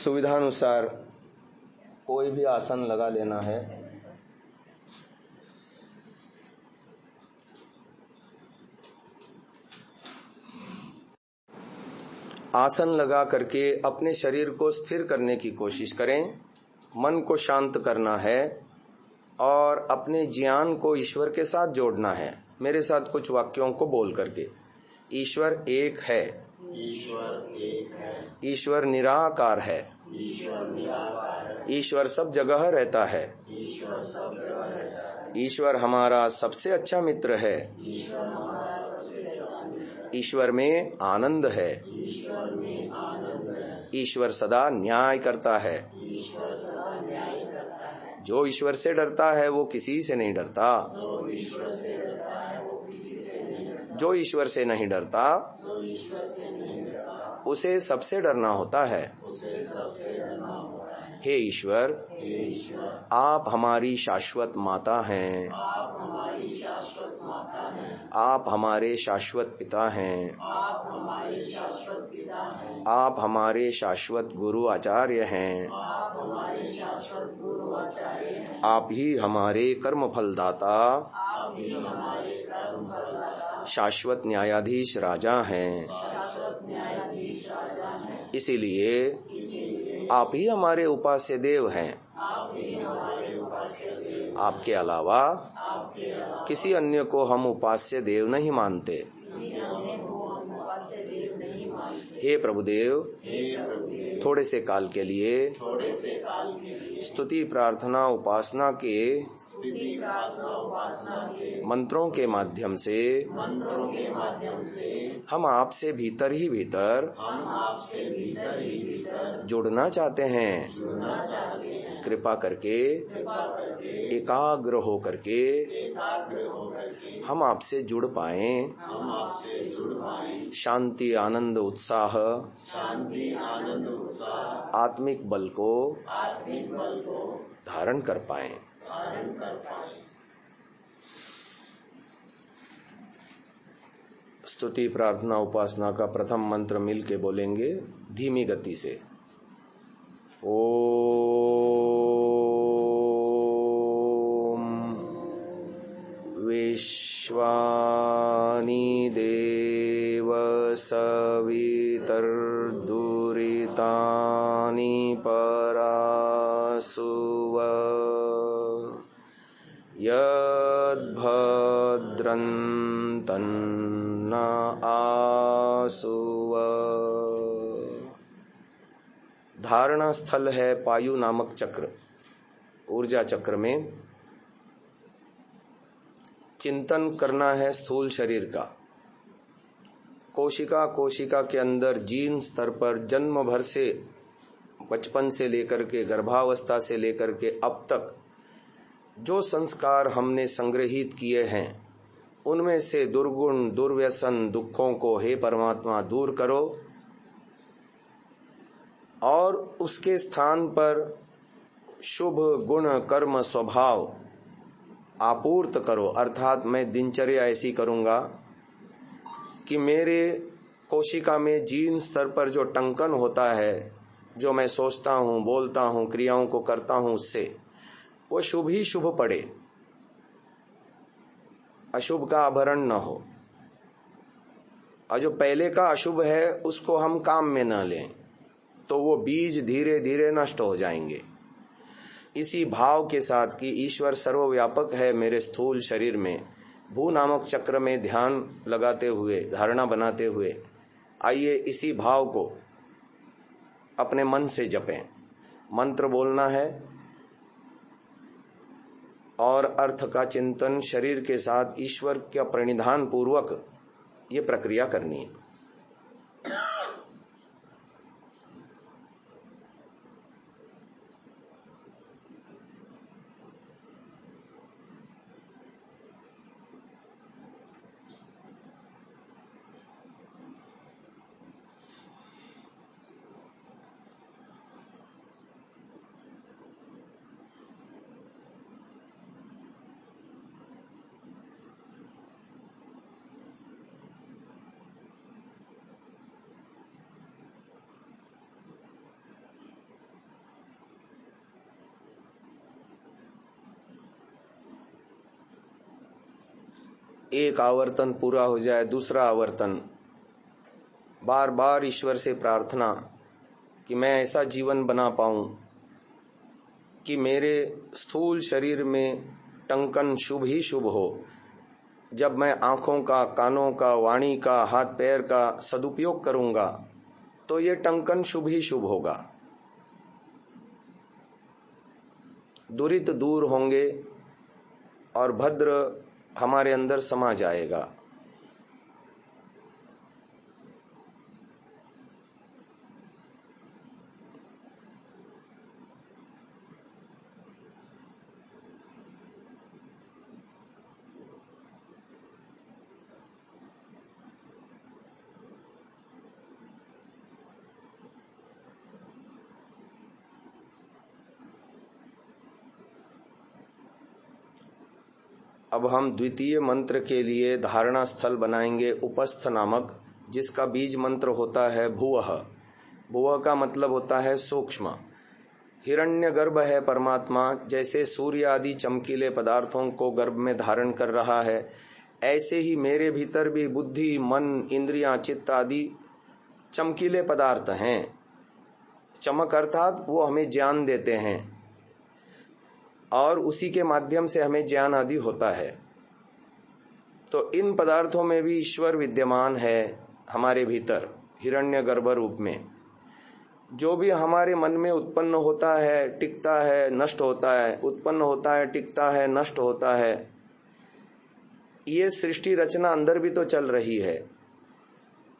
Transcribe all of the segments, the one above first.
सुविधानुसार कोई भी आसन लगा लेना है। आसन लगा करके अपने शरीर को स्थिर करने की कोशिश करें। मन को शांत करना है और अपने ज्ञान को ईश्वर के साथ जोड़ना है। मेरे साथ कुछ वाक्यों को बोल करके, ईश्वर एक है, ईश्वर निराकार है, ईश्वर सब जगह रहता है, ईश्वर हमारा सबसे अच्छा मित्र है, ईश्वर में आनंद है, ईश्वर सदा न्याय करता है। जो ईश्वर से डरता है वो किसी से नहीं डरता, जो ईश्वर से नहीं डरता उसे सबसे डरना होता है। हे ईश्वर, आप हमारी शाश्वत माता हैं, आप हमारे शाश्वत पिता हैं, आप हमारे शाश्वत गुरु आचार्य हैं, आप ही हमारे कर्म फलदाता, शाश्वत न्यायाधीश राजा हैं। इसीलिए आप ही हमारे उपास्य देव हैं। आपके अलावा किसी अन्य को हम उपास्य देव नहीं मानते। हे प्रभुदेव, थोड़े से काल के लिए स्तुति प्रार्थना उपासना के मंत्रों के माध्यम से हम आपसे भीतर ही भीतर जुड़ना चाहते हैं। कृपा करके एकाग्र हो करके हम आपसे जुड़ पाएं। शांति आनंद उत्साह आत्मिक बल को धारण कर पाएं। स्तुति प्रार्थना उपासना का प्रथम मंत्र मिल के बोलेंगे धीमी गति से। ओम विश्वानि देव सवितर्दुरितानि परासुव यद्भद्रं तन्न आसुव। धारणा स्थल है पायु नामक चक्र। ऊर्जा चक्र में चिंतन करना है स्थूल शरीर का। कोशिका कोशिका के अंदर जीन स्तर पर जन्म भर से, बचपन से लेकर के गर्भावस्था से लेकर के अब तक जो संस्कार हमने संग्रहित किए हैं, उनमें से दुर्गुण दुर्व्यसन दुखों को हे परमात्मा दूर करो और उसके स्थान पर शुभ गुण कर्म स्वभाव आपूर्त करो। अर्थात मैं दिनचर्या ऐसी करूंगा कि मेरे कोशिका में जीन स्तर पर जो टंकन होता है, जो मैं सोचता हूँ बोलता हूँ क्रियाओं को करता हूँ, उससे वो शुभ ही शुभ पड़े, अशुभ का आभरण न हो। और जो पहले का अशुभ है उसको हम काम में न लें, तो वो बीज धीरे धीरे नष्ट हो जाएंगे। इसी भाव के साथ कि ईश्वर सर्वव्यापक है मेरे स्थूल शरीर में, भू नामक चक्र में ध्यान लगाते हुए, धारणा बनाते हुए, आइए इसी भाव को अपने मन से जपें। मंत्र बोलना है और अर्थ का चिंतन शरीर के साथ ईश्वर का प्रणिधान पूर्वक ये प्रक्रिया करनी है। एक आवर्तन पूरा हो जाए, दूसरा आवर्तन, बार बार ईश्वर से प्रार्थना कि मैं ऐसा जीवन बना पाऊं कि मेरे स्थूल शरीर में टंकन शुभ ही शुभ हो। जब मैं आँखों का, कानों का, वाणी का, हाथ पैर का सदुपयोग करूंगा तो ये टंकन शुभ ही शुभ होगा। दुरित दूर होंगे और भद्र हमारे अंदर समा जाएगा। अब हम द्वितीय मंत्र के लिए धारणा स्थल बनाएंगे उपस्थ नामक, जिसका बीज मंत्र होता है भुवः। भुवः का मतलब होता है सूक्ष्म। हिरण्यगर्भ है परमात्मा, जैसे सूर्य आदि चमकीले पदार्थों को गर्भ में धारण कर रहा है, ऐसे ही मेरे भीतर भी बुद्धि, मन, इंद्रियां, चित्त आदि चमकीले पदार्थ हैं। चमक अर्थात वो हमें ज्ञान देते हैं और उसी के माध्यम से हमें ज्ञान आदि होता है। तो इन पदार्थों में भी ईश्वर विद्यमान है हमारे भीतर हिरण्यगर्भ रूप में। जो भी हमारे मन में उत्पन्न होता है, टिकता है, नष्ट होता है, उत्पन्न होता है, टिकता है, नष्ट होता है, ये सृष्टि रचना अंदर भी तो चल रही है।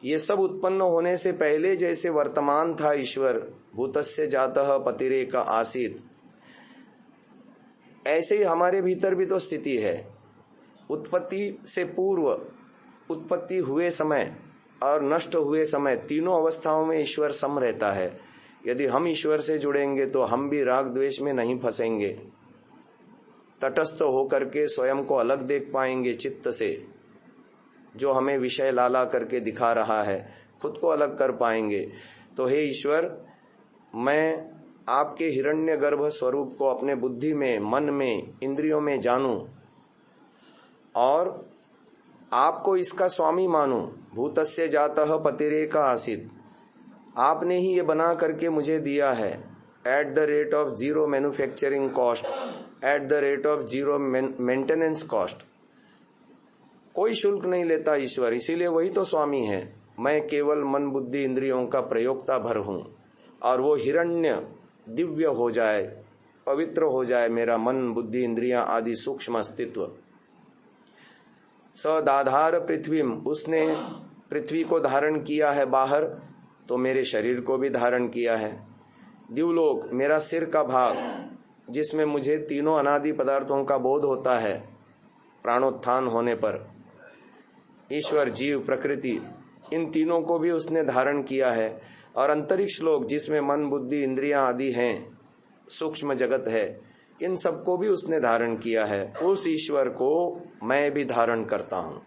ये सब उत्पन्न होने से पहले जैसे वर्तमान था ईश्वर, भूतस्य जातः पतिरेक आसीत्, ऐसे ही हमारे भीतर भी तो स्थिति है। उत्पत्ति से पूर्व, उत्पत्ति हुए समय और नष्ट हुए समय, तीनों अवस्थाओं में ईश्वर सम रहता है। यदि हम ईश्वर से जुड़ेंगे तो हम भी राग द्वेष में नहीं फंसेंगे, तटस्थ होकर के स्वयं को अलग देख पाएंगे चित्त से। जो हमें विषय लाला करके दिखा रहा है, खुद को अलग कर पाएंगे। तो हे ईश्वर, मैं आपके हिरण्यगर्भ स्वरूप को अपने बुद्धि में, मन में, इंद्रियों में जानूं और आपको इसका स्वामी मानूं। भूतस्य जातः पतिरेक आसीत्, आपने ही ये बना करके मुझे दिया है। At the rate of 0 manufacturing cost, at the rate of 0 maintenance cost, कोई शुल्क नहीं लेता ईश्वर, इसीलिए वही तो स्वामी है। मैं केवल मन, बुद्धि, इंद्रियों का प्रयोक्ता भर हूं और वो हिरण्य दिव्य हो जाए, पवित्र हो जाए मेरा मन, बुद्धि, इंद्रियां आदि सूक्ष्म अस्तित्व। सदाधार पृथ्वीम, उसने पृथ्वी को धारण किया है बाहर, तो मेरे शरीर को भी धारण किया है। दिवलोक, मेरा सिर का भाग, जिसमें मुझे तीनों अनादि पदार्थों का बोध होता है प्राणोत्थान होने पर। ईश्वर, जीव, प्रकृति, इन तीनों को भी उसने धारण किया है। और अंतरिक्ष लोक, जिसमें मन, बुद्धि, इंद्रियां आदि हैं, सूक्ष्म जगत है, इन सबको भी उसने धारण किया है। उस ईश्वर को मैं भी धारण करता हूं।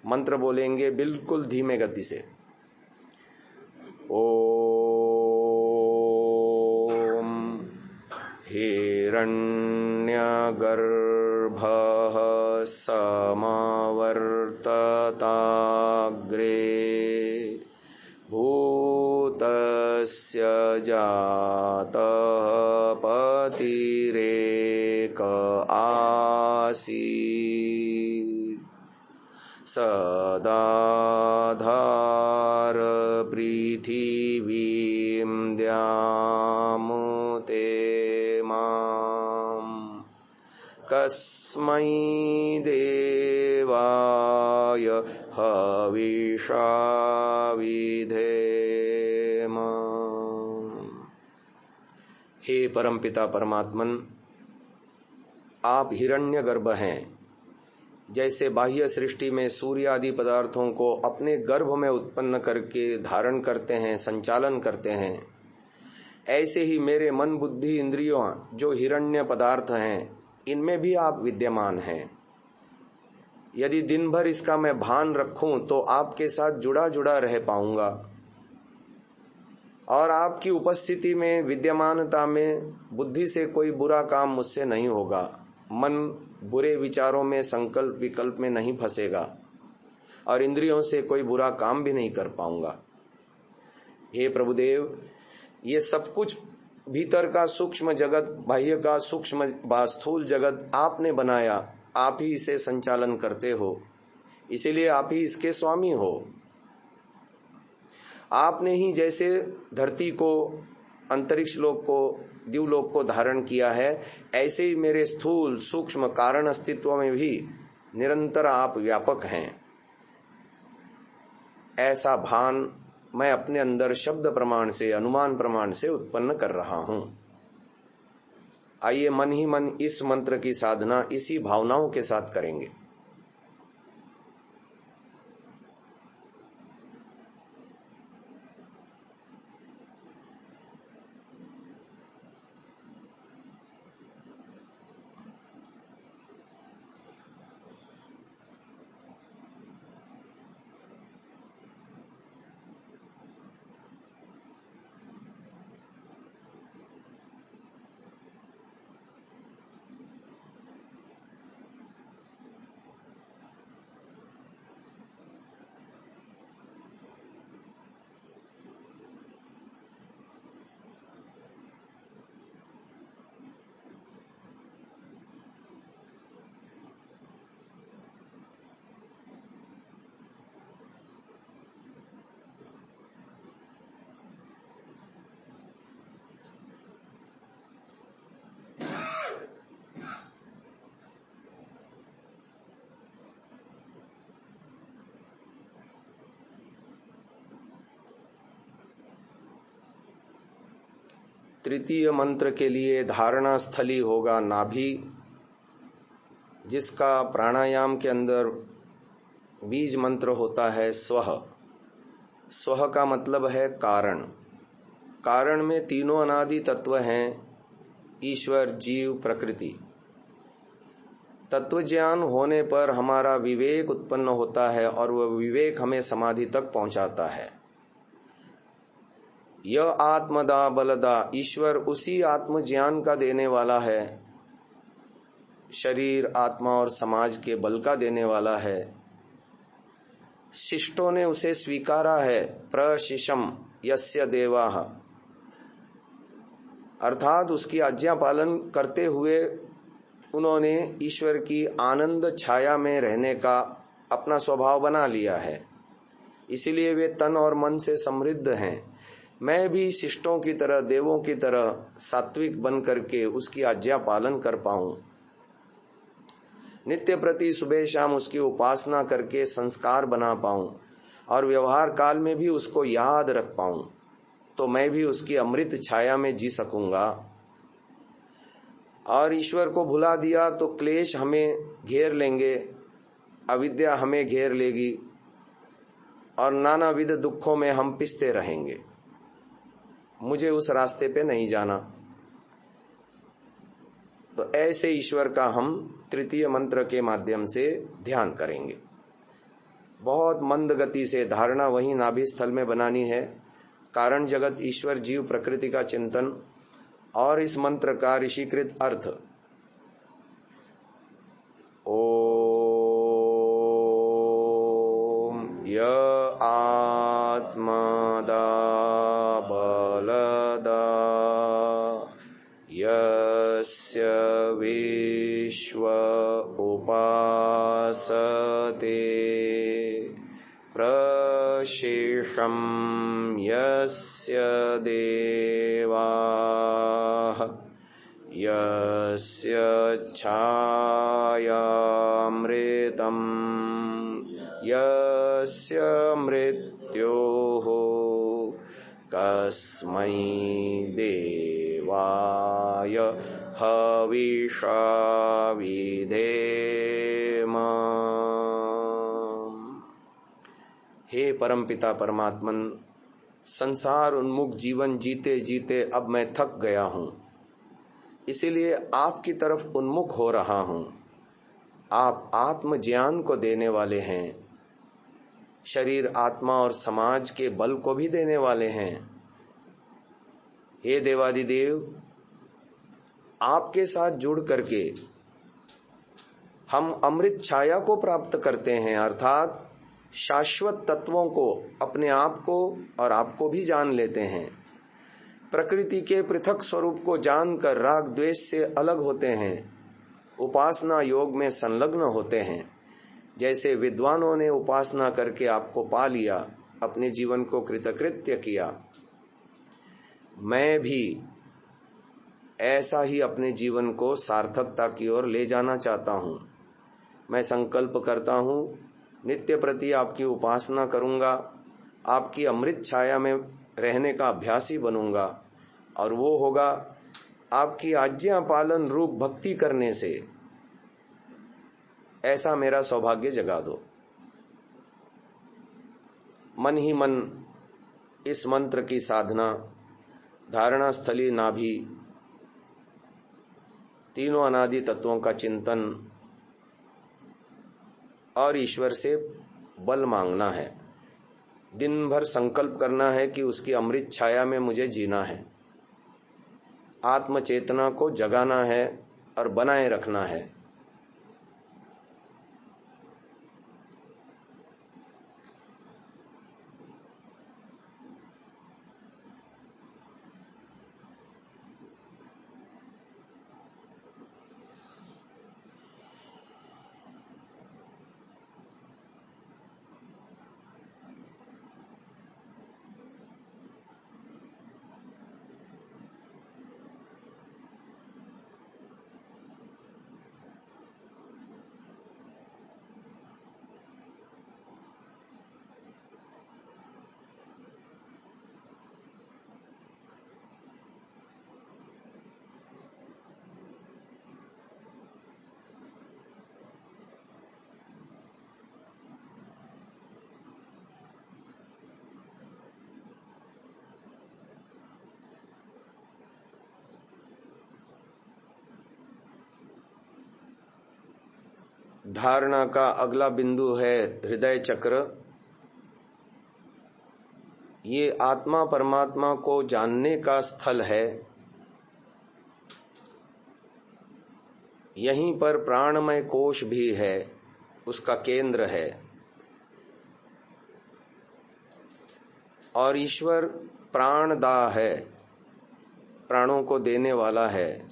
मंत्र बोलेंगे बिल्कुल धीमे गति से। ओम हिरण्यगर्भः समवर्तताग्रे भूतस्य जातः पतिरेक आसीत् सदाधार पृथिवीं द्यामुते मां कस्मै देवाय हविषा विधेम। हे परमपिता परमात्मन, आप हिरण्यगर्भ हैं। जैसे बाह्य सृष्टि में सूर्य आदि पदार्थों को अपने गर्भ में उत्पन्न करके धारण करते हैं, संचालन करते हैं, ऐसे ही मेरे मन, बुद्धि, इंद्रियों जो हिरण्य पदार्थ हैं, इनमें भी आप विद्यमान हैं। यदि दिन भर इसका मैं भान रखूं तो आपके साथ जुड़ा जुड़ा रह पाऊंगा और आपकी उपस्थिति में, विद्यमानता में बुद्धि से कोई बुरा काम मुझसे नहीं होगा, मन बुरे विचारों में, संकल्प विकल्प में नहीं फंसेगा और इंद्रियों से कोई बुरा काम भी नहीं कर पाऊंगा। हे प्रभुदेव, ये सब कुछ भीतर का सूक्ष्म जगत, बाह्य का सूक्ष्म स्थूल जगत आपने बनाया, आप ही इसे संचालन करते हो, इसीलिए आप ही इसके स्वामी हो। आपने ही जैसे धरती को, अंतरिक्ष लोक को, दिवलोक को धारण किया है, ऐसे ही मेरे स्थूल सूक्ष्म कारण अस्तित्व में भी निरंतर आप व्यापक हैं। ऐसा भान मैं अपने अंदर शब्द प्रमाण से, अनुमान प्रमाण से उत्पन्न कर रहा हूं। आइए मन ही मन इस मंत्र की साधना इसी भावनाओं के साथ करेंगे। तृतीय मंत्र के लिए धारणा स्थली होगा नाभि, जिसका प्राणायाम के अंदर बीज मंत्र होता है स्वः। स्वः का मतलब है कारण। कारण में तीनों अनादि तत्व हैं, ईश्वर, जीव, प्रकृति। तत्व ज्ञान होने पर हमारा विवेक उत्पन्न होता है और वह विवेक हमें समाधि तक पहुंचाता है। यह आत्मदा बलदा, ईश्वर उसी आत्म ज्ञान का देने वाला है, शरीर, आत्मा और समाज के बल का देने वाला है। शिष्टों ने उसे स्वीकारा है, प्रशिशम यस्य देवाः, अर्थात उसकी आज्ञा पालन करते हुए उन्होंने ईश्वर की आनंद छाया में रहने का अपना स्वभाव बना लिया है, इसीलिए वे तन और मन से समृद्ध हैं। मैं भी शिष्टों की तरह, देवों की तरह सात्विक बन करके उसकी आज्ञा पालन कर पाऊं, नित्य प्रति सुबह शाम उसकी उपासना करके संस्कार बना पाऊं और व्यवहार काल में भी उसको याद रख पाऊं, तो मैं भी उसकी अमृत छाया में जी सकूंगा। और ईश्वर को भुला दिया तो क्लेश हमें घेर लेंगे, अविद्या हमें घेर लेगी और नानाविध दुखों में हम पिसते रहेंगे। मुझे उस रास्ते पे नहीं जाना। तो ऐसे ईश्वर का हम तृतीय मंत्र के माध्यम से ध्यान करेंगे। बहुत मंद गति से धारणा वही नाभि स्थल में बनानी है। कारण जगत, ईश्वर, जीव, प्रकृति का चिंतन और इस मंत्र का ऋषिकृत अर्थ। ओम य आत्मदा बलदा यस्य विश्व उपासते प्रशेषं यस्य देवाः यस्य छायामृतं यस्य मृत्योः कस्मै देवाय हविषा विधेम। हे परमपिता परमात्मन, संसार उन्मुख जीवन जीते जीते अब मैं थक गया हूं, इसीलिए आपकी तरफ उन्मुख हो रहा हूं। आप आत्म ज्ञान को देने वाले हैं, शरीर, आत्मा और समाज के बल को भी देने वाले हैं। हे देवादिदेव, आपके साथ जुड़ करके हम अमृत छाया को प्राप्त करते हैं, अर्थात शाश्वत तत्वों को, अपने आप को और आपको भी जान लेते हैं। प्रकृति के पृथक स्वरूप को जानकर राग द्वेष से अलग होते हैं, उपासना योग में संलग्न होते हैं। जैसे विद्वानों ने उपासना करके आपको पा लिया, अपने जीवन को कृतकृत्य किया, मैं भी ऐसा ही अपने जीवन को सार्थकता की ओर ले जाना चाहता हूँ। मैं संकल्प करता हूँ, नित्य प्रति आपकी उपासना करूँगा, आपकी अमृत छाया में रहने का अभ्यासी बनूंगा, और वो होगा आपकी आज्ञा पालन रूप भक्ति करने से। ऐसा मेरा सौभाग्य जगा दो। मन ही मन इस मंत्र की साधना, धारणा स्थली नाभि, तीनों अनादि तत्वों का चिंतन और ईश्वर से बल मांगना है। दिन भर संकल्प करना है कि उसकी अमृत छाया में मुझे जीना है। आत्म चेतना को जगाना है और बनाए रखना है। धारणा का अगला बिंदु है हृदय चक्र। ये आत्मा परमात्मा को जानने का स्थल है। यहीं पर प्राणमय कोश भी है, उसका केंद्र है। और ईश्वर प्राणदा है, प्राणों को देने वाला है।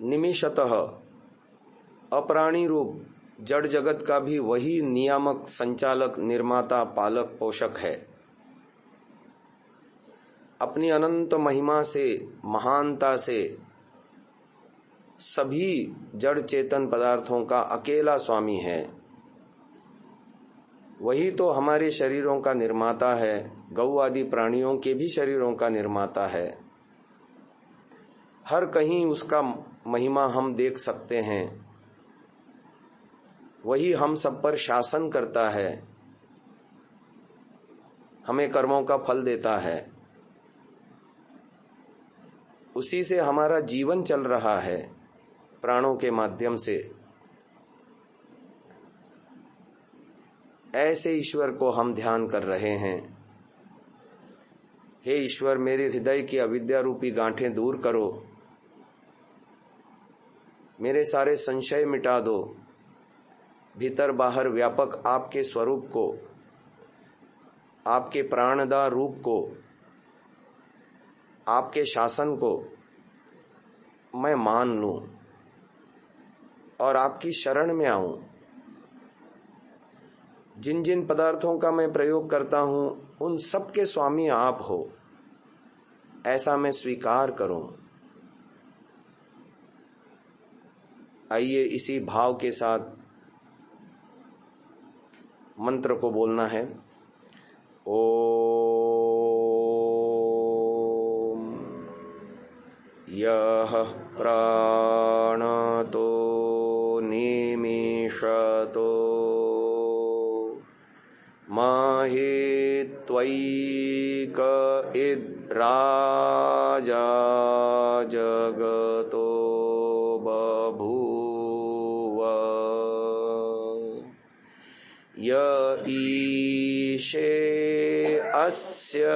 निमिषतः अप्राणी रूप जड़ जगत का भी वही नियामक, संचालक, निर्माता, पालक, पोषक है। अपनी अनंत महिमा से, महानता से सभी जड़ चेतन पदार्थों का अकेला स्वामी है। वही तो हमारे शरीरों का निर्माता है, गौ आदि प्राणियों के भी शरीरों का निर्माता है। हर कहीं उसका महिमा हम देख सकते हैं। वही हम सब पर शासन करता है, हमें कर्मों का फल देता है। उसी से हमारा जीवन चल रहा है, प्राणों के माध्यम से। ऐसे ईश्वर को हम ध्यान कर रहे हैं। हे ईश्वर, मेरे हृदय की अविद्या रूपी गांठें दूर करो, मेरे सारे संशय मिटा दो। भीतर बाहर व्यापक आपके स्वरूप को, आपके प्राणदा रूप को, आपके शासन को मैं मान लूं और आपकी शरण में आऊं। जिन जिन पदार्थों का मैं प्रयोग करता हूं, उन सब के स्वामी आप हो, ऐसा मैं स्वीकार करूं। आइए इसी भाव के साथ मंत्र को बोलना है। ओम यह प्राणतो निमिषतो महि त्वयिक इद्राजा जगतो बभूव य ईशे अस्य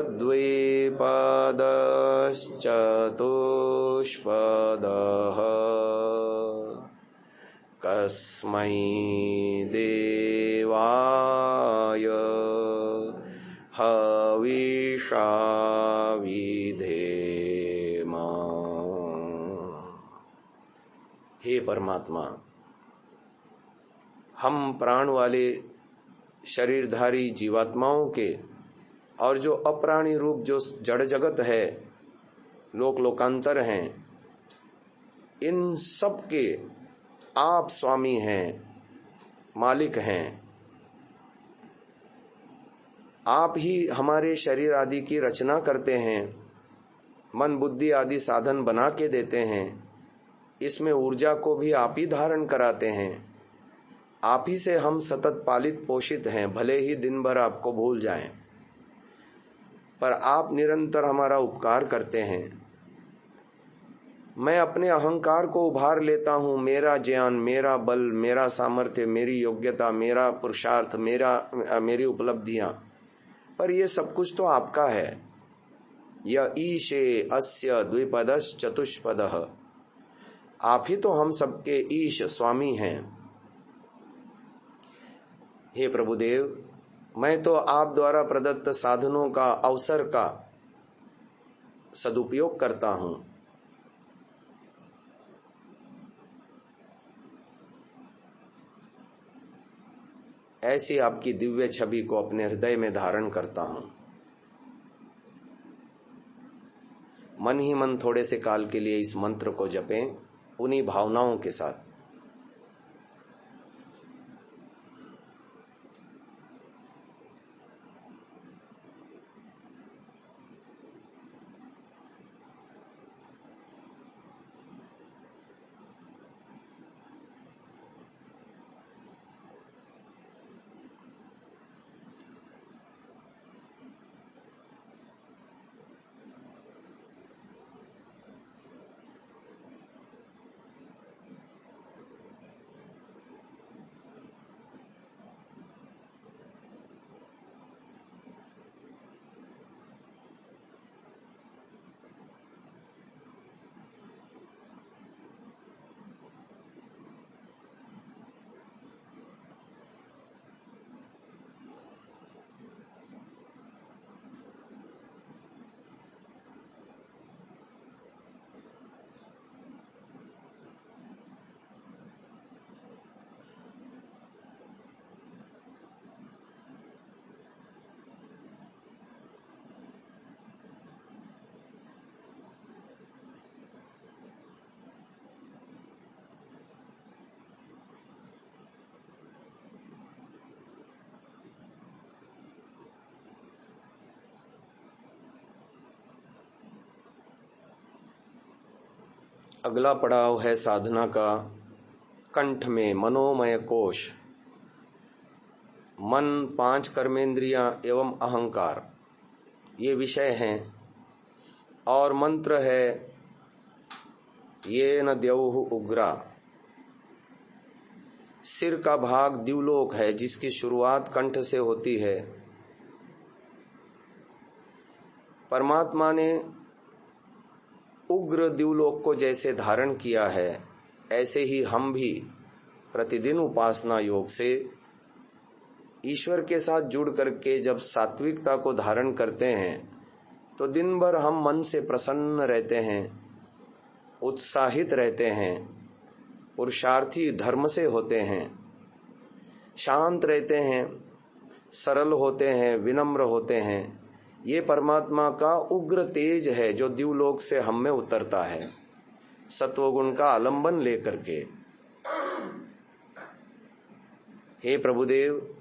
द्विपदश्चतुष्पदः कस्मै देवाय हविषा विधेम। हे परमात्मा, हम प्राण वाले शरीरधारी जीवात्माओं के और जो अप्राणी रूप जो जड़ जगत है, लोक लोकांतर हैं, इन सब के आप स्वामी हैं, मालिक हैं। आप ही हमारे शरीर आदि की रचना करते हैं, मन बुद्धि आदि साधन बना के देते हैं, इसमें ऊर्जा को भी आप ही धारण कराते हैं। आप ही से हम सतत पालित पोषित हैं, भले ही दिन भर आपको भूल जाएं, पर आप निरंतर हमारा उपकार करते हैं। मैं अपने अहंकार को उभार लेता हूँ, मेरा ज्ञान, मेरा बल, मेरा सामर्थ्य, मेरी योग्यता, मेरा पुरुषार्थ, मेरी उपलब्धियां, पर ये सब कुछ तो आपका है। यह ईशे अस्य द्विपदश्च चतुष्पदः, आप ही तो हम सबके ईश स्वामी हैं। हे प्रभुदेव, मैं तो आप द्वारा प्रदत्त साधनों का, अवसर का सदुपयोग करता हूं। ऐसी आपकी दिव्य छवि को अपने हृदय में धारण करता हूं। मन ही मन थोड़े से काल के लिए इस मंत्र को जपें, उन्हीं भावनाओं के साथ। अगला पड़ाव है साधना का कंठ में मनोमय कोश। मन, 5 कर्मेंद्रियां एवं अहंकार ये विषय हैं, और मंत्र है ये न द्यौः उग्रा। सिर का भाग द्युलोक है, जिसकी शुरुआत कंठ से होती है। परमात्मा ने उग्र द्युलोक को जैसे धारण किया है, ऐसे ही हम भी प्रतिदिन उपासना योग से ईश्वर के साथ जुड़ करके जब सात्विकता को धारण करते हैं, तो दिन भर हम मन से प्रसन्न रहते हैं, उत्साहित रहते हैं, पुरुषार्थी धर्म से होते हैं, शांत रहते हैं, सरल होते हैं, विनम्र होते हैं। ये परमात्मा का उग्र तेज है जो द्युलोक से हम में उतरता है, सत्वगुण का आलंबन लेकर के। हे प्रभुदेव,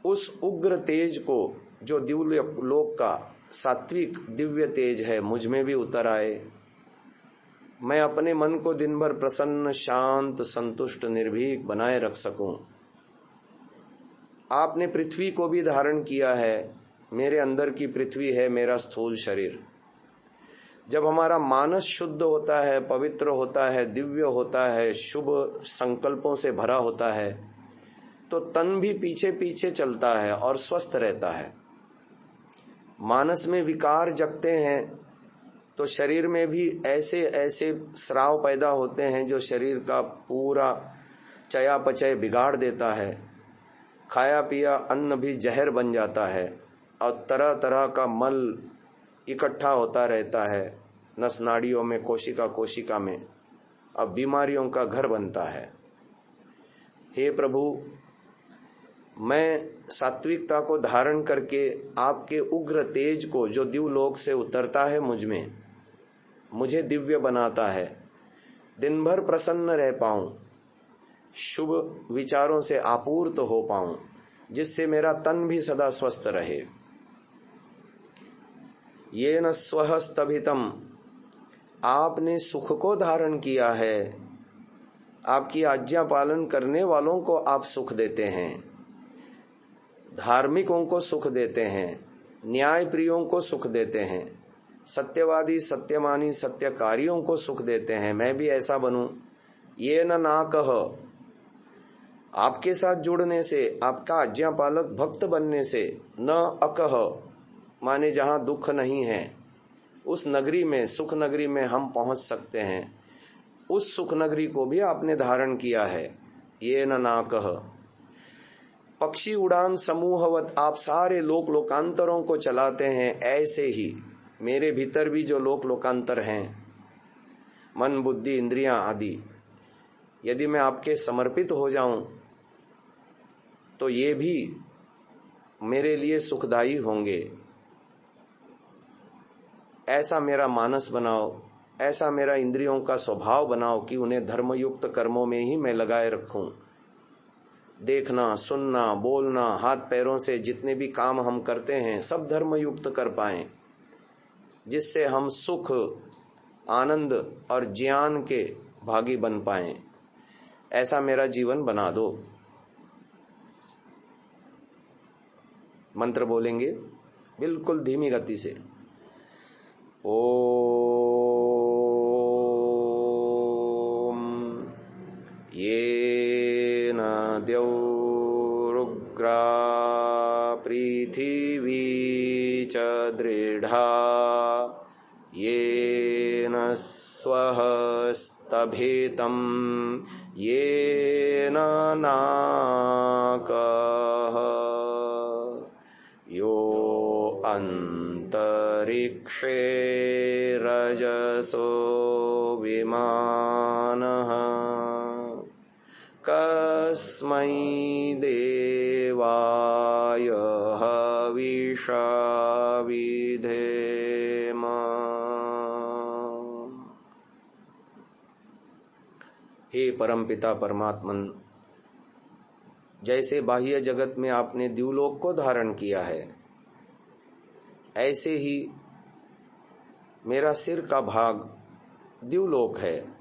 उस उग्र तेज को जो द्युलोक का सात्विक दिव्य तेज है, मुझ में भी उतर आए। मैं अपने मन को दिन भर प्रसन्न, शांत, संतुष्ट, निर्भीक बनाए रख सकूं। आपने पृथ्वी को भी धारण किया है। मेरे अंदर की पृथ्वी है मेरा स्थूल शरीर। जब हमारा मानस शुद्ध होता है, पवित्र होता है, दिव्य होता है, शुभ संकल्पों से भरा होता है, तो तन भी पीछे पीछे चलता है और स्वस्थ रहता है। मानस में विकार जगते हैं तो शरीर में भी ऐसे ऐसे स्राव पैदा होते हैं जो शरीर का पूरा चयापचय बिगाड़ देता है, खाया पिया अन्न भी जहर बन जाता है और तरह तरह का मल इकट्ठा होता रहता है नस नाड़ियों में, कोशिका कोशिका में, अब बीमारियों का घर बनता है। हे प्रभु, मैं सात्विकता को धारण करके आपके उग्र तेज को जो दिव्यलोक से उतरता है मुझ में, मुझे दिव्य बनाता है, दिन भर प्रसन्न रह पाऊं, शुभ विचारों से आपूर्त हो पाऊं, जिससे मेरा तन भी सदा स्वस्थ रहे। येन स्वः स्तभितम, आपने सुख को धारण किया है, आपकी आज्ञा पालन करने वालों को आप सुख देते हैं, धार्मिकों को सुख देते हैं, न्याय प्रियों को सुख देते हैं, सत्यवादी सत्यमानी सत्यकारियों को सुख देते हैं। मैं भी ऐसा बनूं। ये ना कह, आपके साथ जुड़ने से, आपका आज्ञा पालक भक्त बनने से, न अकह माने जहां दुख नहीं है, उस नगरी में, सुख नगरी में हम पहुंच सकते हैं। उस सुख नगरी को भी आपने धारण किया है। ये ना कह, पक्षी उड़ान समूहवत आप सारे लोक लोकांतरों को चलाते हैं, ऐसे ही मेरे भीतर भी जो लोक लोकांतर हैं, मन बुद्धि इंद्रियां आदि, यदि मैं आपके समर्पित हो जाऊं तो ये भी मेरे लिए सुखदायी होंगे। ऐसा मेरा मानस बनाओ, ऐसा मेरा इंद्रियों का स्वभाव बनाओ कि उन्हें धर्मयुक्त कर्मों में ही मैं लगाए रखूं। देखना, सुनना, बोलना, हाथ पैरों से जितने भी काम हम करते हैं सब धर्मयुक्त कर पाएं, जिससे हम सुख, आनंद और ज्ञान के भागी बन पाएं। ऐसा मेरा जीवन बना दो। मंत्र बोलेंगे बिल्कुल धीमी गति से। ओम येन द्यौरुग्रा पृथिवी च दृढ़ा, येन स्वः स्तभितं येन नाकः, यो अंतरिक्षे रजसो विमानः, कस्मै देवाय हविषा विधेम। हे परमपिता परमात्मन, जैसे बाह्य जगत में आपने द्युलोक को धारण किया है, ऐसे ही मेरा सिर का भाग द्युलोक है,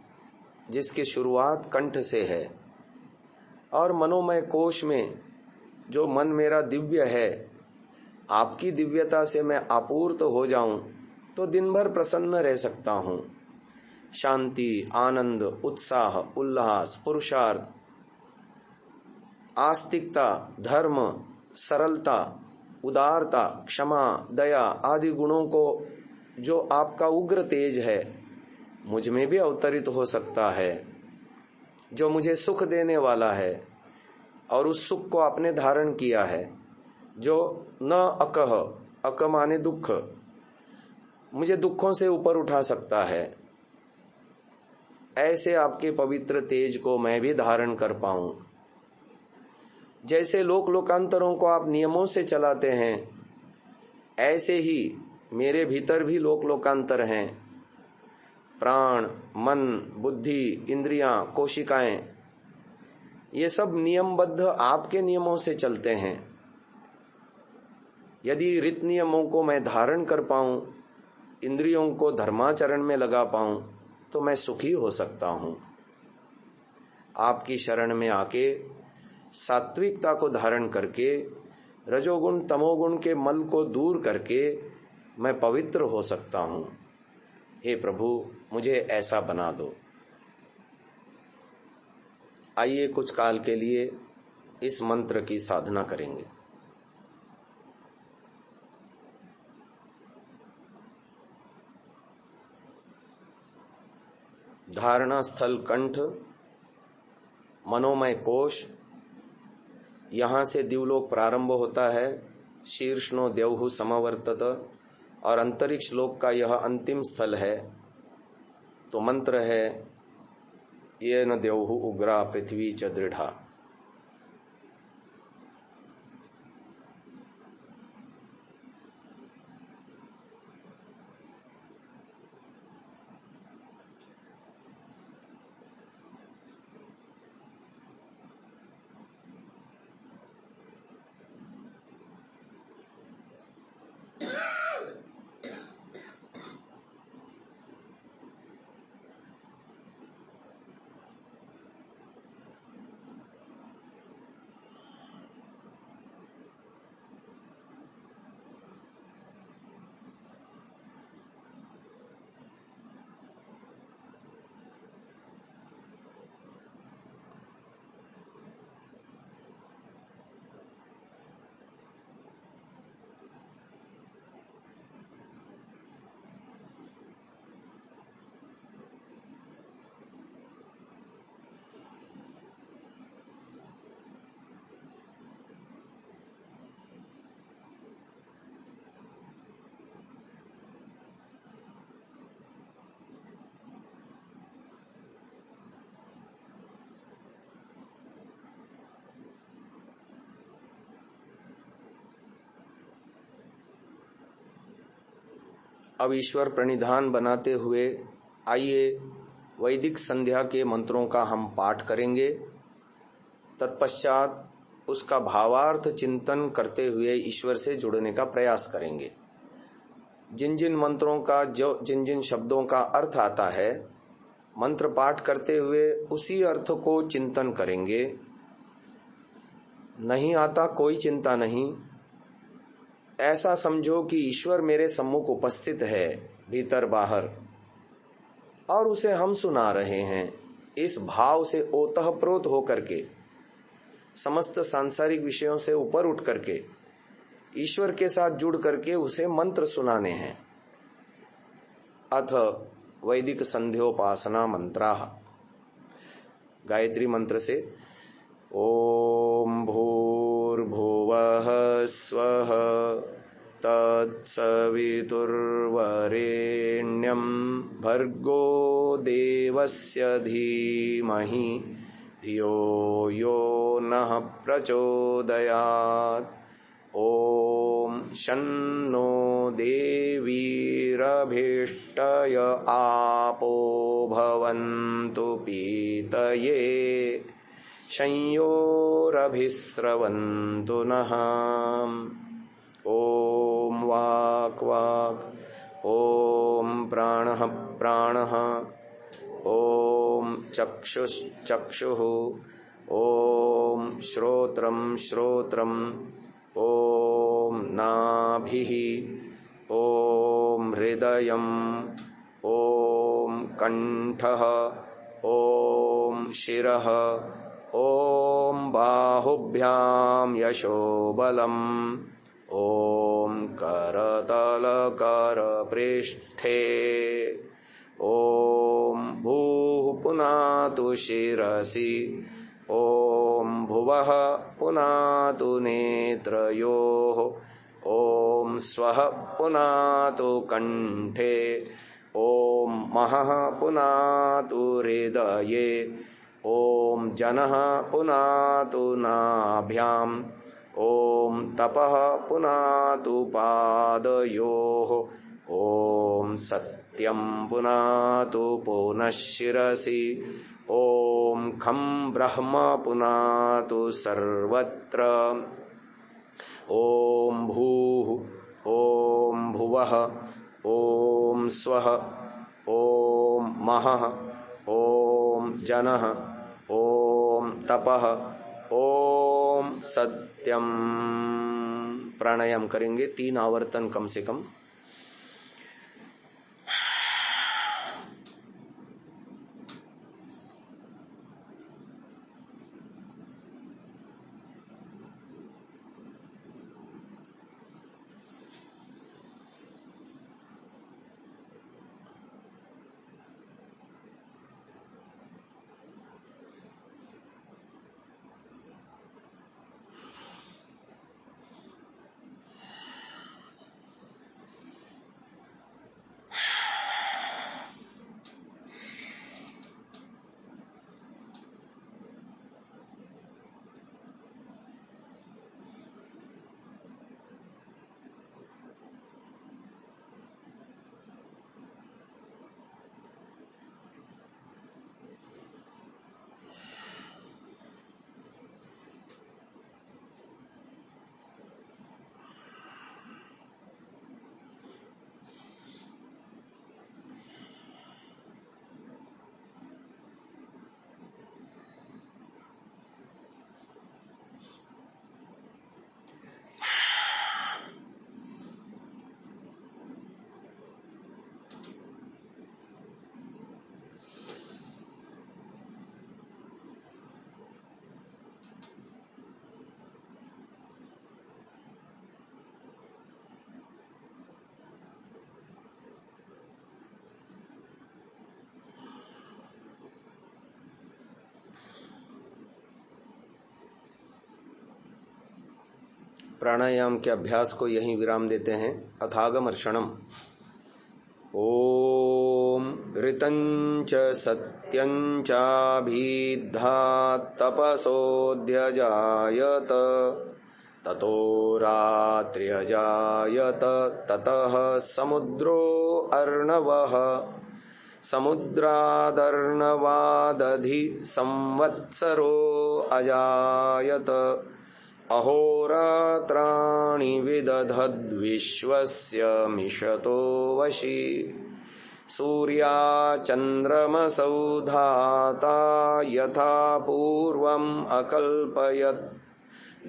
जिसकी शुरुआत कंठ से है, और मनोमय कोश में जो मन मेरा दिव्य है, आपकी दिव्यता से मैं आपूर्त हो जाऊं तो दिन भर प्रसन्न रह सकता हूं। शांति, आनंद, उत्साह, उल्लास, पुरुषार्थ, आस्तिकता, धर्म, सरलता, उदारता, क्षमा, दया आदि गुणों को जो आपका उग्र तेज है मुझ में भी अवतरित हो सकता है, जो मुझे सुख देने वाला है, और उस सुख को आपने धारण किया है, जो न अकह, अक माने दुख, मुझे दुखों से ऊपर उठा सकता है। ऐसे आपके पवित्र तेज को मैं भी धारण कर पाऊं। जैसे लोक लोकांतरों को आप नियमों से चलाते हैं, ऐसे ही मेरे भीतर भी लोक लोकांतर हैं। प्राण, मन, बुद्धि, इंद्रियां, कोशिकाएं, ये सब नियमबद्ध आपके नियमों से चलते हैं। यदि रीत नियमों को मैं धारण कर पाऊं, इंद्रियों को धर्माचरण में लगा पाऊं, तो मैं सुखी हो सकता हूं। आपकी शरण में आके सात्विकता को धारण करके, रजोगुण तमोगुण के मल को दूर करके मैं पवित्र हो सकता हूं। हे प्रभु, मुझे ऐसा बना दो। आइए कुछ काल के लिए इस मंत्र की साधना करेंगे। धारणा स्थल कंठ, मनोमय कोश, यहाँ से दिवलोक प्रारंभ होता है, शीर्षनो देवहु समवर्तत, और अंतरिक्ष लोक का यह अंतिम स्थल है। तो मंत्र है ये न देवहु उग्रा पृथ्वी च दृढ़ा। अब ईश्वर प्रणिधान बनाते हुए आइए वैदिक संध्या के मंत्रों का हम पाठ करेंगे। तत्पश्चात उसका भावार्थ चिंतन करते हुए ईश्वर से जुड़ने का प्रयास करेंगे। जिन जिन मंत्रों का जिन जिन शब्दों का अर्थ आता है, मंत्र पाठ करते हुए उसी अर्थ को चिंतन करेंगे। नहीं आता कोई चिंता नहीं, ऐसा समझो कि ईश्वर मेरे सम्मुख उपस्थित है, भीतर बाहर, और उसे हम सुना रहे हैं। इस भाव से ओतप्रोत होकर के, समस्त सांसारिक विषयों से ऊपर उठ करके, ईश्वर के साथ जुड़ करके उसे मंत्र सुनाने हैं। अथ वैदिक संध्योपासना मंत्राः। गायत्री मंत्र से ओम भूर्भुवः स्वः तत्सवितुर्वरेण्यं भर्गो देवस्य धीमहि धियो यो नः प्रचोदयात्। ओम शन्नो देवीरभीष्टय आपो भवन्तु पीतये संयोरभिस्रवन्तु नः। ओम वाक् वाक्, ओम प्राणः प्राणः, ओम चक्षुश्चक्षुः, ओम श्रोत्रं श्रोत्रं, ओम नाभिः, ओम हृदयम्, ओम कंठः, ओम शिरः, ओम बाहुभ्यां यशोबलम्, ओम करतलकरपृष्ठे, ओम भूः पुनातु शिरसि, ओम भुवः पुनातु नेत्रयोः, ओम स्वः पुनातु कंठे, ओम महः पुनातु हृदये, ओम जनः पुनातु नाभ्याम्, ओम तपः पुनातु पादयोः, ओम सत्यं पुनातु पुनःशिरसि, ओम खं ब्रह्म पुनातु सर्वत्र, ओम भूः, ओम भुवः, ओम स्वः, ओम महः, ओम जनः, ओम तपः, ओम सत्यम। प्राणायाम करेंगे 3 आवर्तन कम से कम। प्राणायाम के अभ्यास को यहीं विराम देते हैं। अथागमर्षणम। ओम ऋतंच सत्यंचाभिद्धा तपसोऽध्यजायत ततो रात्र्यजायत ततः समुद्रो अर्णवः समुद्रादर्णवादधि संवत्सरो अजायत अहोरात्राणि विदधद्विश्वस्य मिषतो वशी सूर्याचन्द्रमसौ धाता यथा पूर्वम् अकल्पयत्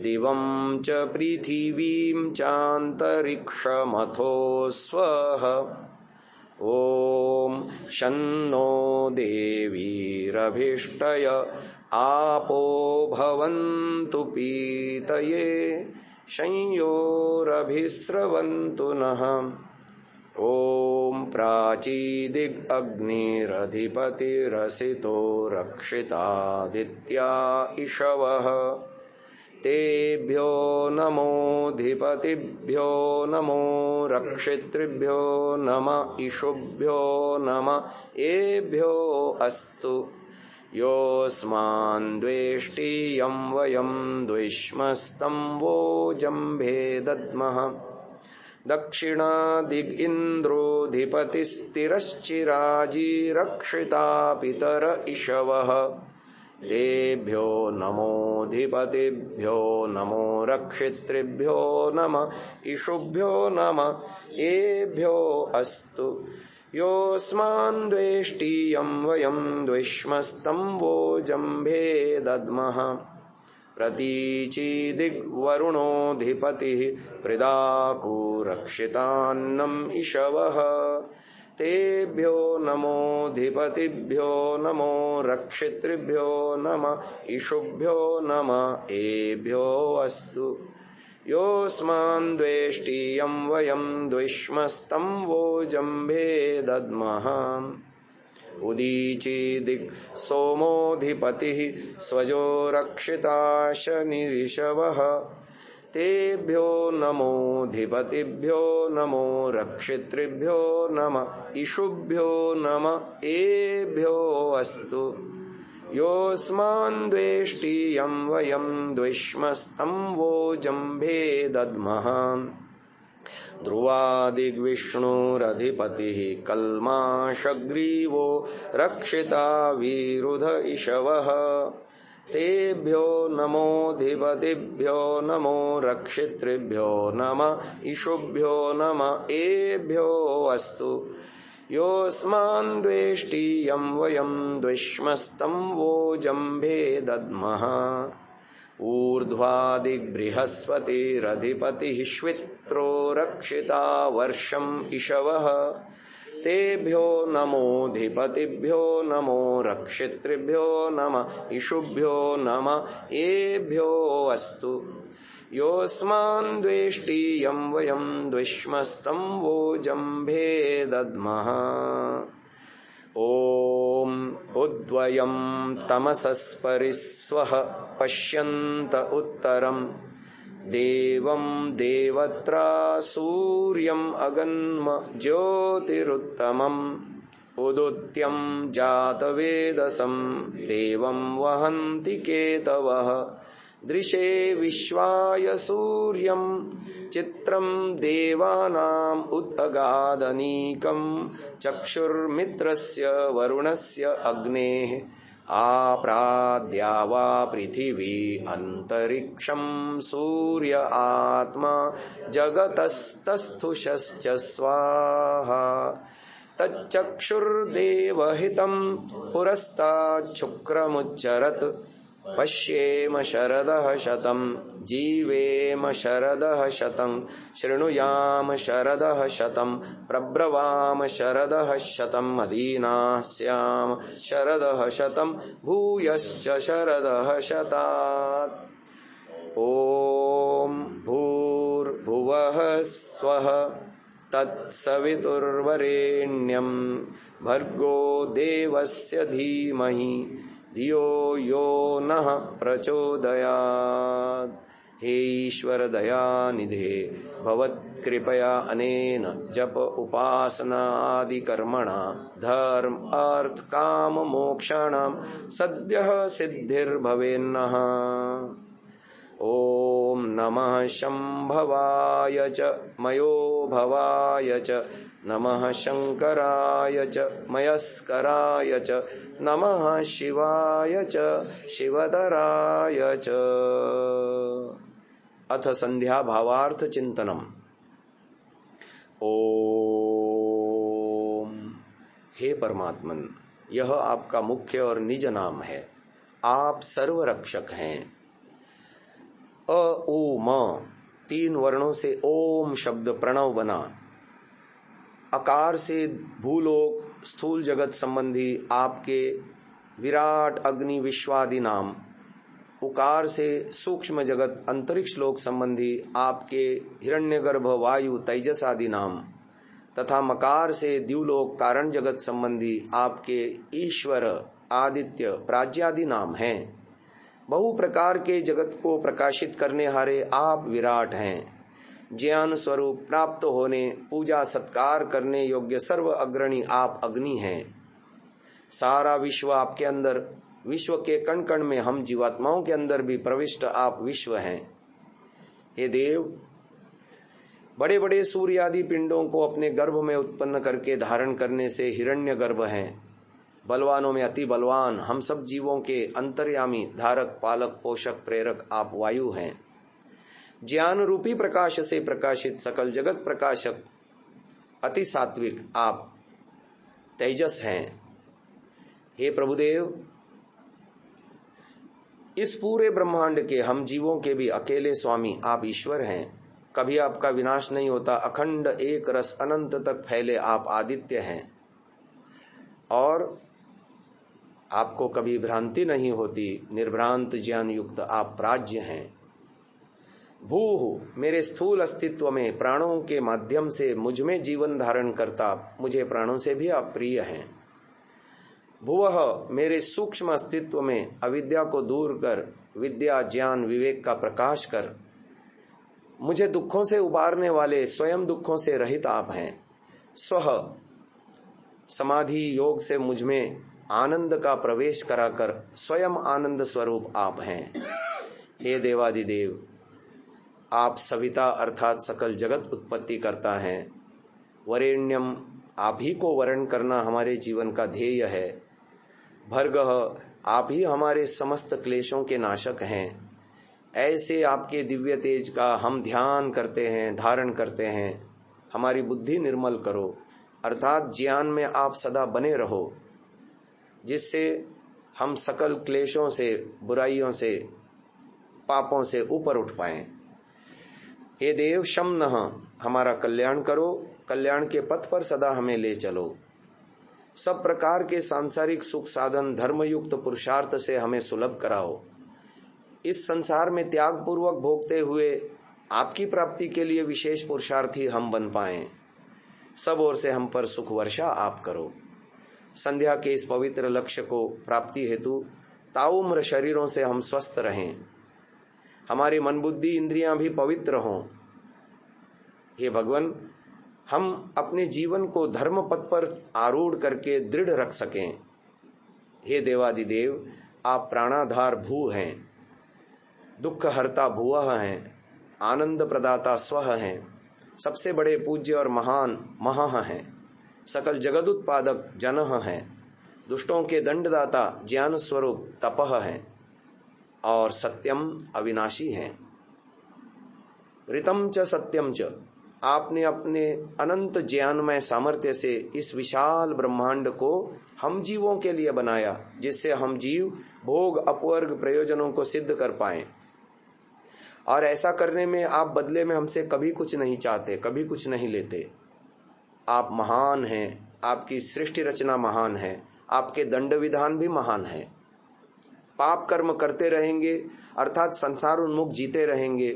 दिवं च पृथिवीं चान्तरिक्षमथो स्वः ॐ शन्नो देवीरभिष्टय आपो भवन्तु पीतये संयोरभिस्रवन्तु नः ॐ प्राचीदिग्अग्निरधिपतिरसितो रक्षितादित्या इषवः तेभ्यो नमोऽधिपतिभ्यो नमो रक्षितृभ्यो नम इषुभ्यो नम एभ्यो अस्तु योऽस्मान् द्वेष्टियं वयं द्विष्मस्तं वो जम्भे दद्मः दक्षिणादिगिन्द्रोऽधिपतिस्थिरश्चिराजी रक्षिता पितर इषवः तेभ्यो नमोऽधिपतिभ्यो नमो रक्षितृभ्यो नम इषुभ्यो नम एभ्यो अस्तु योऽस्मान् द्वेष्टियं वयं द्विष्मस्तं वो जम्भे दद्मः प्रतीचीदिग्वरुणोऽधिपतिः प्रिदाकुरक्षितान्नम् इषवः तेभ्यो नमोऽधिपतिभ्यो नमो रक्षितृभ्यो नम इषुभ्यो नम एभ्यो अस्तु योऽस्मान् द्वेष्टियं वयं द्विष्मस्तं वो जम्भे दद्मः उदीचीदिक् सोमोऽधिपतिः स्वजो रक्षिता शनिरिषवः तेभ्यो नमोऽधिपतिभ्यो नमो रक्षितृभ्यो नम इषुभ्यो नम एभ्यो अस्तु योऽस्मान् द्वेष्टियं वयं द्विष्मस्तं वो जम्भे दद्मः ध्रुवादिग्विष्णुरधिपतिः कल्माषग्रीवो रक्षिता विरुध इषवः तेभ्यो नमोऽधिपतिभ्यो नमो रक्षितृभ्यो नम इषुभ्यो नम एभ्यो अस्तु योऽस्मान् द्वेष्टियं वयं द्विष्मस्तं वो जम्भे दद्मः ऊर्ध्वादिबृहस्पतिरधिपतिः श्वित्रो रक्षिता वर्षम् इषवः तेभ्यो नमोऽधिपतिभ्यो नमो रक्षितृभ्यो नम इषुभ्यो नम एभ्यो अस्तु योऽस्मान् द्वेष्टियं वयं द्विष्मस्तं वो जम्भे दद्मः ॐ उद्वयं तमसस्परिस्वः पश्यन्त उत्तरम् देवं देवत्रा सूर्यम् अगन्म ज्योतिरुत्तमम् उदुत्यं जातवेदसं देवं वहन्ति केतवः दृशे विश्वाय सूर्यं चित्रं देवानाम् उदगादनीकं चक्षुर्मित्रस्य वरुणस्य अग्नेः आप्राद्यावा पृथिवी अंतरिक्षं सूर्य आत्मा जगतस्तस्थुषश्च स्वाहा तच्चक्षुर्देवहितं पुरस्ताच्छुक्रमुच्चरत् पश्येम शरदः शतं जीवेम शरदः शतं शृणुयाम शरदः शतं प्रब्रवाम शरदः शतं मदीनाः स्याम शरदः शतं भूयश्च शरदः शतात् ॐ भूर्भुवः स्वः तत्सवितुर्वरेण्यं भर्गो देवस्य धीमहि धियो यो नः प्रचोदयात् हे ईश्वर दयानिधे भवत्कृपया अनेन जप उपासना आदि कर्मणा धर्म अर्थ काम मोक्षाणां सद्यः सिद्धिर्भवेन्नः। ओम नमः शंभवाय च मयो भवाय च नमः शंकराय च मयस्कराय च नमः शिवाय च शिवतराय च। अथ संध्या भावार्थ चिंतनम। ओम। हे परमात्मन, यह आपका मुख्य और निज नाम है। आप सर्वरक्षक हैं। अ ओ म 3 वर्णों से ओम शब्द प्रणव बना। अकार से भूलोक स्थूल जगत संबंधी आपके विराट अग्नि विश्वादि नाम, उकार से सूक्ष्म जगत अंतरिक्ष लोक संबंधी आपके हिरण्यगर्भ वायु तेजस आदि नाम, तथा मकार से द्युलोक कारण जगत संबंधी आपके ईश्वर आदित्य प्राज्यादि नाम हैं। बहु प्रकार के जगत को प्रकाशित करने हारे आप विराट हैं। ज्ञान स्वरूप प्राप्त होने पूजा सत्कार करने योग्य सर्व अग्रणी आप अग्नि हैं। सारा विश्व आपके अंदर, विश्व के कण कण में हम जीवात्माओं के अंदर भी प्रविष्ट आप विश्व हैं। हे देव, बड़े बड़े सूर्य आदि पिंडों को अपने गर्भ में उत्पन्न करके धारण करने से हिरण्य गर्भ हैं। बलवानों में अति बलवान हम सब जीवों के अंतर्यामी धारक पालक पोषक प्रेरक आप वायु हैं। ज्ञान रूपी प्रकाश से प्रकाशित सकल जगत प्रकाशक अति सात्विक आप तेजस हैं। हे प्रभुदेव, इस पूरे ब्रह्मांड के हम जीवों के भी अकेले स्वामी आप ईश्वर हैं। कभी आपका विनाश नहीं होता। अखंड एक रस अनंत तक फैले आप आदित्य हैं और आपको कभी भ्रांति नहीं होती। निर्भ्रांत ज्ञान युक्त आप प्राज्ञ हैं। भूः, मेरे स्थूल अस्तित्व में प्राणों के माध्यम से मुझ में जीवन धारण करता मुझे प्राणों से भी आप प्रिय हैं। भुवः, मेरे सूक्ष्म अस्तित्व में अविद्या को दूर कर विद्या ज्ञान विवेक का प्रकाश कर मुझे दुखों से उबारने वाले स्वयं दुखों से रहित आप हैं। स्वः, समाधि योग से मुझ में आनंद का प्रवेश कराकर स्वयं आनंद स्वरूप आप हैं। हे देवादिदेव, आप सविता अर्थात सकल जगत उत्पत्ति करता हैं। वरेण्यम, आप ही को वर्ण करना हमारे जीवन का ध्येय है। भर्गः, आप ही हमारे समस्त क्लेशों के नाशक हैं। ऐसे आपके दिव्य तेज का हम ध्यान करते हैं, धारण करते हैं। हमारी बुद्धि निर्मल करो, अर्थात ज्ञान में आप सदा बने रहो, जिससे हम सकल क्लेशों से, बुराइयों से, पापों से ऊपर उठ पाएं। हे देव, शमनः, हमारा कल्याण करो, कल्याण के पथ पर सदा हमें ले चलो। सब प्रकार के सांसारिक सुख साधन धर्मयुक्त पुरुषार्थ से हमें सुलभ कराओ। इस संसार में त्याग पूर्वक भोगते हुए आपकी प्राप्ति के लिए विशेष पुरुषार्थी हम बन पाएं। सब ओर से हम पर सुख वर्षा आप करो। संध्या के इस पवित्र लक्ष्य को प्राप्ति हेतु ताउम्र शरीरों से हम स्वस्थ रहें। हमारी मन बुद्धि इंद्रियां भी पवित्र हों। हे भगवान, हम अपने जीवन को धर्म पथ पर आरूढ़ करके दृढ़ रख सकें। हे देवादिदेव, आप प्राणाधार भू हैं, दुख हरता भुवः हैं, आनंद प्रदाता स्वः हैं, सबसे बड़े पूज्य और महान महः हैं, सकल जगद उत्पादक जनः हैं, दुष्टों के दंडदाता ज्ञान स्वरूप तपः हैं और सत्यम अविनाशी हैं। ऋतम च सत्यम च, आपने अपने अनंत ज्ञानमय सामर्थ्य से इस विशाल ब्रह्मांड को हम जीवों के लिए बनाया, जिससे हम जीव भोग अपवर्ग प्रयोजनों को सिद्ध कर पाएं। और ऐसा करने में आप बदले में हमसे कभी कुछ नहीं चाहते, कभी कुछ नहीं लेते। आप महान हैं, आपकी सृष्टि रचना महान है, आपके दंड विधान भी महान है। पाप कर्म करते रहेंगे अर्थात संसार उन्मुख जीते रहेंगे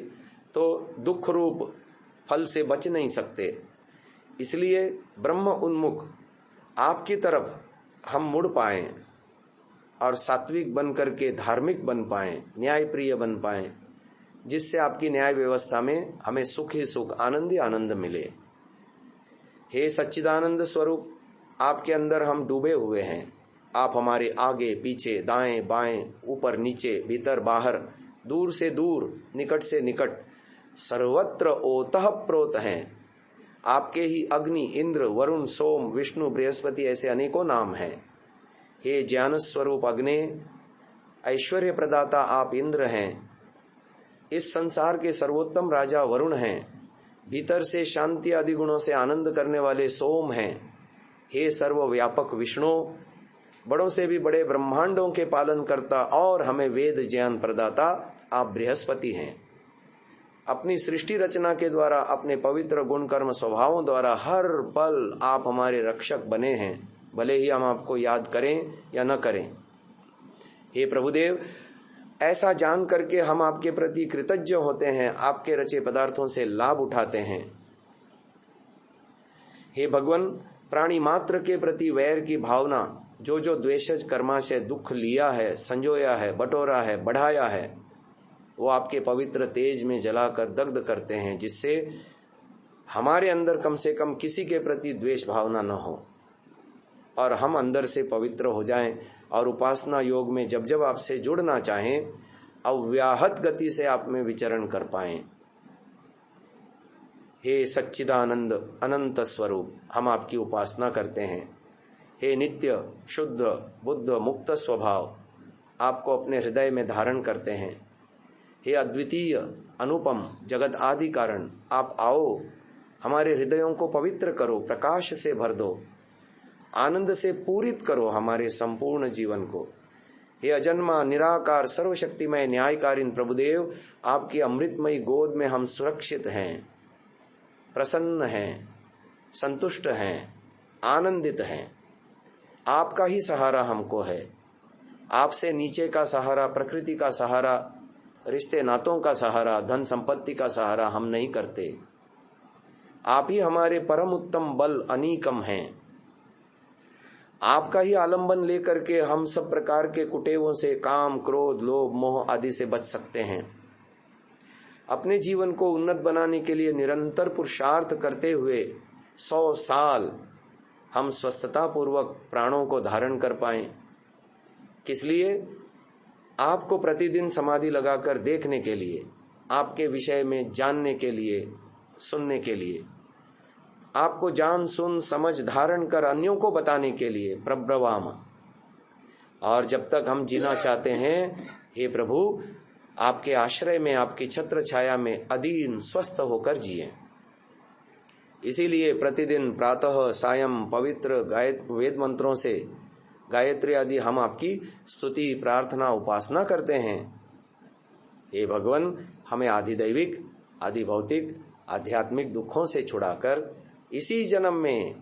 तो दुख रूप फल से बच नहीं सकते। इसलिए ब्रह्म उन्मुख आपकी तरफ हम मुड़ पाएं और सात्विक बन करके धार्मिक बन पाएं, न्याय प्रिय बन पाएं। जिससे आपकी न्याय व्यवस्था में हमें सुख ही सुख, आनंद ही आनंद मिले। हे सच्चिदानंद स्वरूप, आपके अंदर हम डूबे हुए हैं। आप हमारे आगे पीछे, दाएं बाएं, ऊपर नीचे, भीतर बाहर, दूर से दूर, निकट से निकट, सर्वत्र ओतः प्रोत हैं। आपके ही अग्नि, इंद्र, वरुण, सोम, विष्णु, बृहस्पति ऐसे अनेकों नाम हैं। हे ज्ञान स्वरूप अग्नि, ऐश्वर्य प्रदाता आप इंद्र हैं। इस संसार के सर्वोत्तम राजा वरुण हैं। भीतर से शांति आदि गुणों से आनंद करने वाले सोम हैं। हे सर्वव्यापक विष्णु, बड़ों से भी बड़े ब्रह्मांडों के पालन करता और हमें वेद ज्ञान प्रदाता आप बृहस्पति हैं। अपनी सृष्टि रचना के द्वारा, अपने पवित्र गुण कर्म स्वभावों द्वारा हर पल आप हमारे रक्षक बने हैं, भले ही हम आपको याद करें या न करें। हे प्रभुदेव, ऐसा जान करके हम आपके प्रति कृतज्ञ होते हैं, आपके रचे पदार्थों से लाभ उठाते हैं। हे भगवान, प्राणी मात्र के प्रति वैर की भावना, जो जो द्वेषज कर्माशय दुख लिया है, संजोया है, बटोरा है, बढ़ाया है, वो आपके पवित्र तेज में जलाकर दग्ध करते हैं, जिससे हमारे अंदर कम से कम किसी के प्रति द्वेष भावना न हो और हम अंदर से पवित्र हो जाएं और उपासना योग में जब जब आपसे जुड़ना चाहें, अव्याहत गति से आप में विचरण कर पाएं। हे सच्चिदानंद अनंत स्वरूप, हम आपकी उपासना करते हैं। हे नित्य शुद्ध बुद्ध मुक्त स्वभाव, आपको अपने हृदय में धारण करते हैं। हे अद्वितीय अनुपम जगत आदि कारण, आप आओ, हमारे हृदयों को पवित्र करो, प्रकाश से भर दो, आनंद से पूरित करो हमारे संपूर्ण जीवन को। हे अजन्मा निराकार सर्वशक्तिमय न्यायकारीन प्रभुदेव, आपकी अमृतमयी गोद में हम सुरक्षित हैं, प्रसन्न हैं, संतुष्ट हैं, आनंदित हैं। आपका ही सहारा हमको है। आपसे नीचे का सहारा, प्रकृति का सहारा, रिश्ते नातों का सहारा, धन संपत्ति का सहारा हम नहीं करते। आप ही हमारे परम उत्तम बल अनीकम हैं। आपका ही आलंबन लेकर के हम सब प्रकार के कुटेवों से, काम क्रोध लोभ मोह आदि से बच सकते हैं। अपने जीवन को उन्नत बनाने के लिए निरंतर पुरुषार्थ करते हुए 100 साल हम स्वस्थता पूर्वक प्राणों को धारण कर पाएं। किस लिए? आपको प्रतिदिन समाधि लगाकर देखने के लिए, आपके विषय में जानने के लिए, सुनने के लिए, आपको जान सुन समझ धारण कर अन्यों को बताने के लिए, प्रब्रवाम। और जब तक हम जीना चाहते हैं, हे प्रभु, आपके आश्रय में, आपकी छत्र छाया में अधीन स्वस्थ होकर जिए। इसीलिए प्रतिदिन प्रातः सायं पवित्र वेद मंत्रों से, गायत्री आदि हम आपकी स्तुति प्रार्थना उपासना करते हैं। हे भगवान, हमें आदि दैविक आदि भौतिक आध्यात्मिक दुखों से छुड़ाकर इसी जन्म में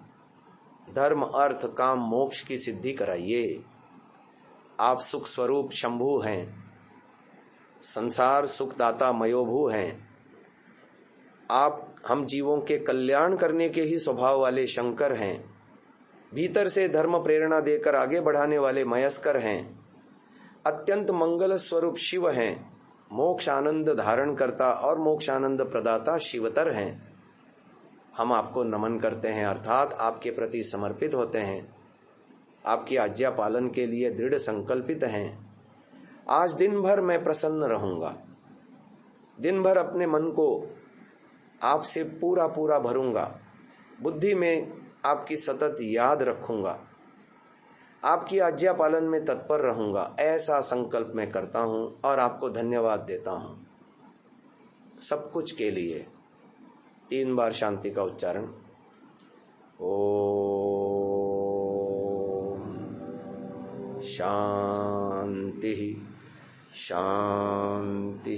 धर्म अर्थ काम मोक्ष की सिद्धि कराइए। आप सुख स्वरूप शंभु हैं, संसार सुखदाता मयोभू हैं। आप हम जीवों के कल्याण करने के ही स्वभाव वाले शंकर हैं। भीतर से धर्म प्रेरणा देकर आगे बढ़ाने वाले मयस्कर हैं। अत्यंत मंगल स्वरूप शिव हैं। मोक्ष आनंद धारण करता और मोक्ष आनंद प्रदाता शिवतर हैं। हम आपको नमन करते हैं, अर्थात आपके प्रति समर्पित होते हैं, आपकी आज्ञा पालन के लिए दृढ़ संकल्पित हैं। आज दिन भर मैं प्रसन्न रहूंगा, दिन भर अपने मन को आपसे पूरा पूरा भरूंगा, बुद्धि में आपकी सतत याद रखूंगा, आपकी आज्ञा पालन में तत्पर रहूंगा, ऐसा संकल्प मैं करता हूं और आपको धन्यवाद देता हूं सब कुछ के लिए। 3 बार शांति का उच्चारण। ओम शांति शांति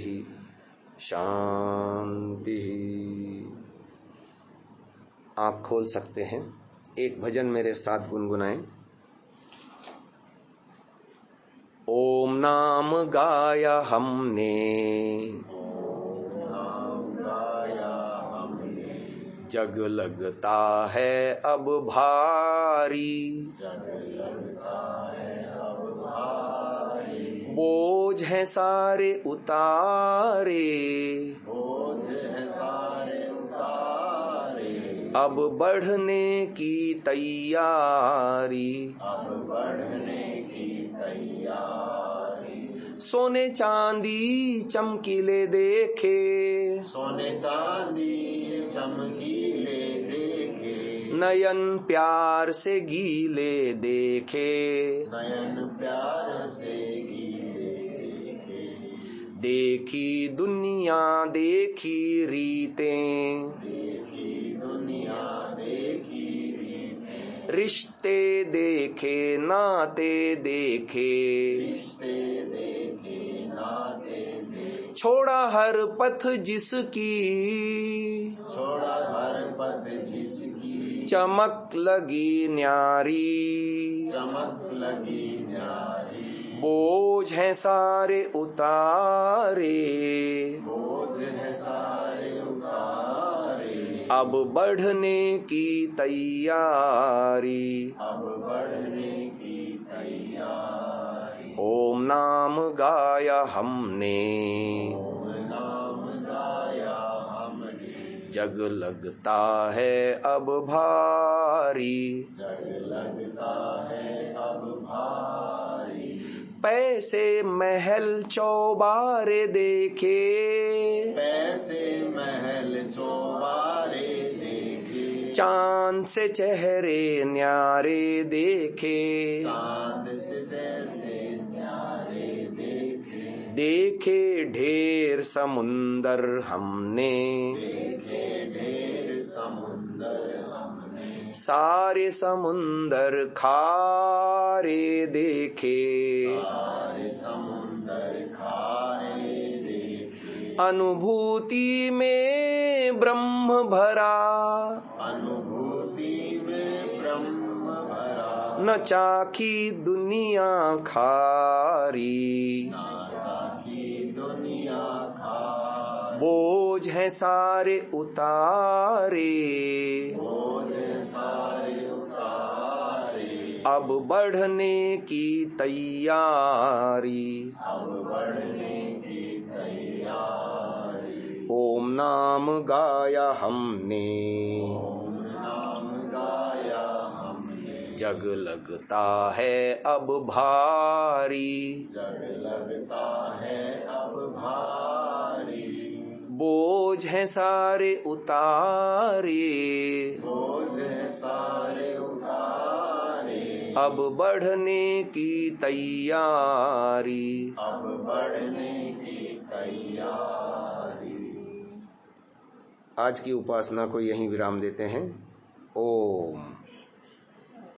शांति। आँख खोल सकते हैं। एक भजन मेरे साथ गुनगुनाएं। ओम नाम गाया हमने, जग लगता है अब भारी, बोझ बोझ है सारे उतारे, बोझ है सारे उतारे, अब बढ़ने की तैयारी, अब बढ़ने की तैयारी। सोने चांदी चमकीले देखे, सोने चांदी चमकीले देखे, नयन प्यार से गीले देखे, नयन प्यार से गीले देखे। देखी दुनिया देखी रीतें, देखी दुनिया देखी रीतें, रिश्ते देखे नाते देखे, रिश्ते देखे नाते देखे। छोड़ा हर पथ जिसकी, छोड़ा हर पथ जिसकी, चमक लगी न्यारी, चमक लगी न्यारी। बोझ है सारे उतारे, बोझ है सारे उतारे, अब बढ़ने की तैयारी, अब बढ़ने की तैयारी। ओम नाम गाया हमने, ओम नाम गाया हमने, जग लगता है अब भारी, जग लगता है अब भारी। पैसे महल चौबारे देखे, पैसे महल चौबारे देखे, चांद से चेहरे न्यारे देखे, चांद से जैसे न्यारे देखे। देखे ढेर समुंदर हमने, देखे ढेर समुंदर हमने, सारे समुंदर खारे देखे, सारे समुंदर खारे देखे। अनुभूति में ब्रह्म भरा, अनुभूति में ब्रह्म भरा, न चाखी दुनिया खारी, नाचा की दुनिया खारी। बोझ है सारे उतारे, बोझ सारे उतारे, अब बढ़ने की तैयारी, अब बढ़ने की तैयारी। ओम नाम गाया हमने, ओम नाम गाया हमने, जग लगता है अब भारी, जग लगता है अब भारी। बोझ है सारे उतारे, बोझ सारे उतारे, अब बढ़ने की तैयारी, अब बढ़ने की तैयारी। आज की उपासना को यहीं विराम देते हैं। ओम।